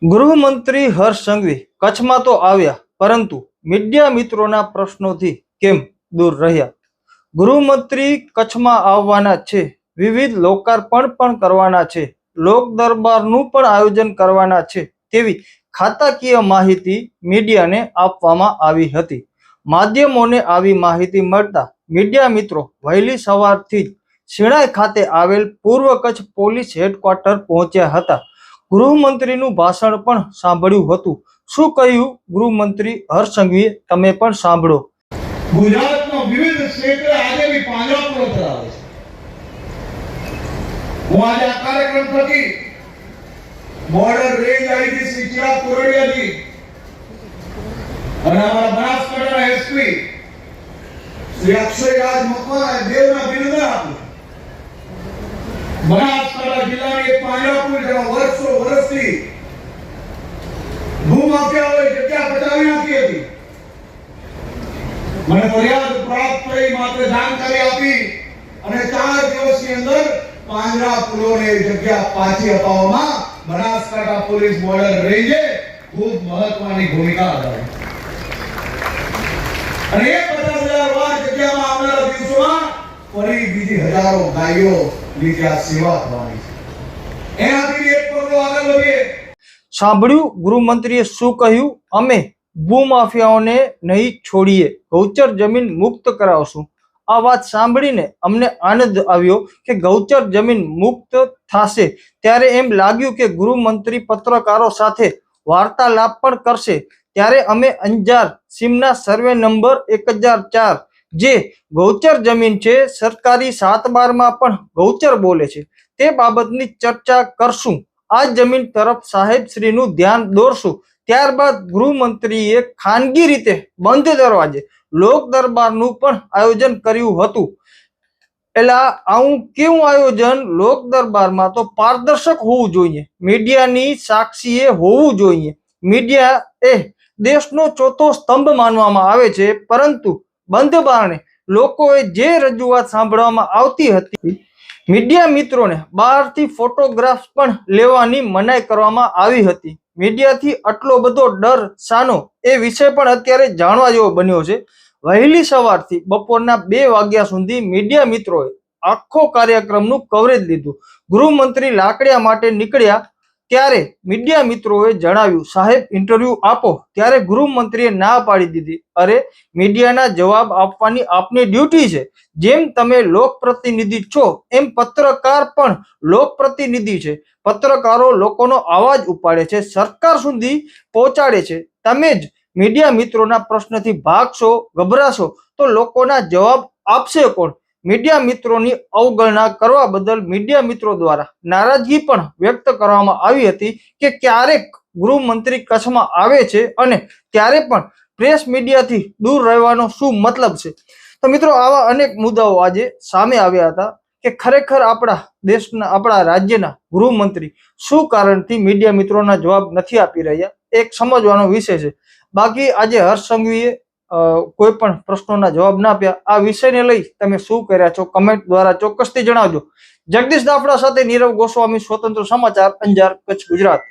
ગૃહમંત્રી હર્ષ સંઘવી કચ્છમાં તો આવ્યા, પરંતુ મીડિયા મિત્રોના પ્રશ્નોથી કેમ દૂર રહ્યા? ગૃહમંત્રી કચ્છમાં આવવાના છે, વિવિધ લોકાર્પણ પણ કરવાના છે, લોક દરબારનું પણ આયોજન કરવાના છે તેવી ખાતાકીય માહિતી મીડિયાને આપવામાં આવી હતી. માધ્યમોને આવી માહિતી મળતા મીડિયા મિત્રો વહેલી સવારથી જ શિણાઈ ખાતે આવેલ પૂર્વ કચ્છ પોલીસ હેડક્વાર્ટર પહોંચ્યા હતા. ગૃહમંત્રીનું ભાષણ પણ સાંભળ્યું હતું. શું કહ્યું ગૃહમંત્રી હર્ષ સંઘવીએ, તમે પણ સાંભળો. ગુજરાતના વિવિધ ક્ષેત્રે આજે બી પાંજરાપોળો કરાવે છે. હું આજે આ કાર્યક્રમ થકી border range IG Shri Chirag કોરડિયાજી અને અમારા બનાસકાંઠાના એસપી શ્રી અક્ષયરાજ મકવાણા દેવના અભિનંદન આપું. બનાસકાંઠા જિલ્લાની એક પાંજરાપોળ જેમાં વર્ષોથી ભૂમાફિયાઓએ જગ્યા બચાવી નાખી હતી. મને ફરિયાદ પ્રાપ્ત થઈ, માત્ર જાણકારી આપી અને 4 દિવસની અંદર પાંજરાપોળોને જગ્યા પાછી અપાવવામાં બનાસકાંઠા પોલીસ બોર્ડર રેન્જે ખૂબ મહત્વની ભૂમિકા અદાવી. અને એ 50,000 વાર જગ્યામાં આવનારા દિવસોમાં ફરી બીજી હજારો ગાયો ની ત્યાં સેવા થવાની છે. એનાથી એક પગલું આગળ વધીએ. સાંભળ્યું ગૃહમંત્રીએ શું કહ્યું? અમે ભૂમાફિયાઓને નહીં છોડીએ, ગૌચર જમીન મુક્ત કરાવશું. આ વાત સાંભળીને અમને આનંદ આવ્યો કે ગૌચર જમીન મુક્ત થશે. ત્યારે એમ લાગ્યું કે ગૃહમંત્રી પત્રકારો સાથે વાર્તાલાપ પણ કરશે. ત્યારે અમે અંજાર સીમના સર્વે નંબર 1004 જે ગૌચર જમીન છે, સરકારી 7/12 પણ ગૌચર બોલે છે, તે બાબતની ચર્ચા કરશું. આ જમીન તરફ સાહેબશ્રીનું ધ્યાન દોરશું. ત્યારબાદ ગૃહમંત્રીએ ખાનગી રીતે બંધ દરવાજે લોક દરબારનું પણ આયોજન કર્યું હતું. એલા, આવું કેવું આયોજન? લોક દરબારમાં તો પારદર્શક હોવું જોઈએ, મીડિયાની સાક્ષીએ હોવું જોઈએ. મીડિયા એ દેશનો ચોથો સ્તંભ માનવામાં આવે છે, પરંતુ બંધ બારણે લોકોએ જે રજૂઆત સાંભળવામાં આવતી હતી, મીડિયા મિત્રોને બહારથી ફોટોગ્રાફ્સ પણ લેવાની મનાઈ કરવામાં આવી હતી. મીડિયાથી આટલો બધો ડર શાનો, એ વિષય પણ અત્યારે જાણવા જેવો બન્યો છે. વહેલી સવારથી બપોરના 2 વાગ્યા સુધી મીડિયા મિત્રોએ આખો કાર્યક્રમનું કવરેજ લીધું. ગૃહમંત્રી લાકડિયા માટે નીકળ્યા ત્યારે મીડિયા મિત્રોએ જણાવ્યું, સાહેબ ઇન્ટરવ્યુ આપો. ત્યારે ગૃહમંત્રીએ ના પાડી દીધી. અરે, મીડિયાના જવાબ આપવાની આપની ડ્યુટી છે. જેમ તમે લોકપ્રતિનિધિ છો, એમ પત્રકાર પણ લોકપ્રતિનિધિ છે. પત્રકારો લોકોનો અવાજ ઉપાડે છે, સરકાર સુધી પહોંચાડે છે. તમે જ મીડિયા મિત્રોના પ્રશ્નથી ભાગશો, ગભરાશો તો લોકોના જવાબ આપશે કોણ? મીડિયા મિત્રોની અવગણના કરવા બદલ મીડિયા મિત્રો દ્વારા નારાજગી પણ વ્યક્ત કરવામાં આવી હતી કે ક્યારેક ગૃહમંત્રી કચ્છમાં આવે છે અને ત્યારે પણ પ્રેસ મીડિયાથી દૂર રહેવાનો શું મતલબ છે? તો મિત્રો, આવા અનેક મુદ્દાઓ આજે સામે આવ્યા હતા કે ખરેખર આપણા દેશના, આપણા રાજ્યના ગૃહમંત્રી શું કારણથી મીડિયા મિત્રોના જવાબ નથી આપી રહ્યા, એક સમજવાનો વિષય છે. બાકી આજે હર્ષ સંઘવીએ કોઈ પણ પ્રશ્નોના જવાબ ના આપ્યા. આ વિષયને લઈ તમે શું કર્યા છો? કમેન્ટ દ્વારા ચોક્કસથી જણાવજો. જગદીશ દાફડા સાથે નીરવ ગોસ્વામી, સ્વતંત્ર સમાચાર, અંજાર, કચ્છ, ગુજરાત.